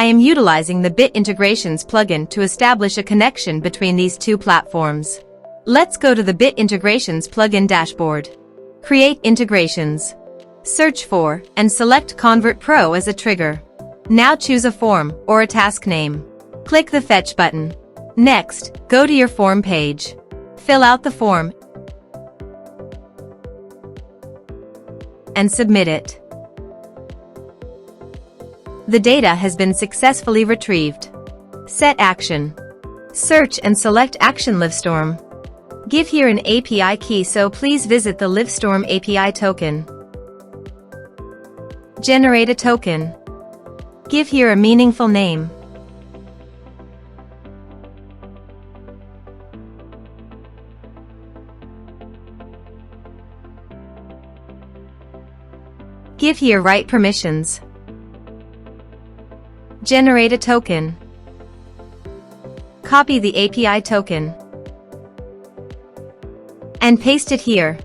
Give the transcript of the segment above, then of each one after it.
am utilizing the Bit Integrations plugin to establish a connection between these two platforms. Let's go to the Bit Integrations plugin dashboard. Create integrations. Search for and select ConvertPro as a trigger. Now choose a form or a task name. Click the Fetch button. Next, go to your form page. Fill out the form and submit it. The data has been successfully retrieved. Set action. Search and select Action Livestorm. Give here an API key, so please visit the Livestorm API token. Generate a token. Give here a meaningful name. Give here right permissions. Generate a token. Copy the API token and paste it here.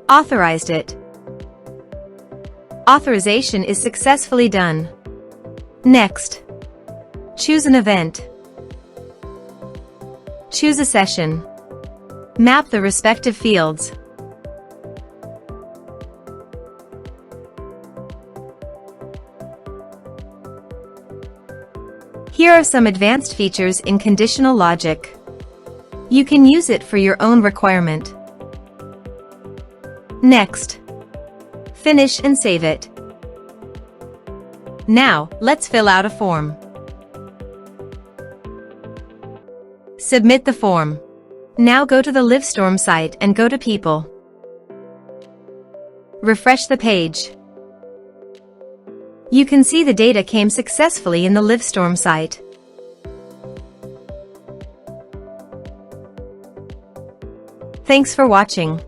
Authorized it. Authorization is successfully done. Next, choose an event. Choose a session. Map the respective fields. Here are some advanced features in conditional logic. You can use it for your own requirement. Next, finish and save it. Now, let's fill out a form. Submit the form. Now go to the Livestorm site and go to People. Refresh the page. You can see the data came successfully in the Livestorm site. Thanks for watching.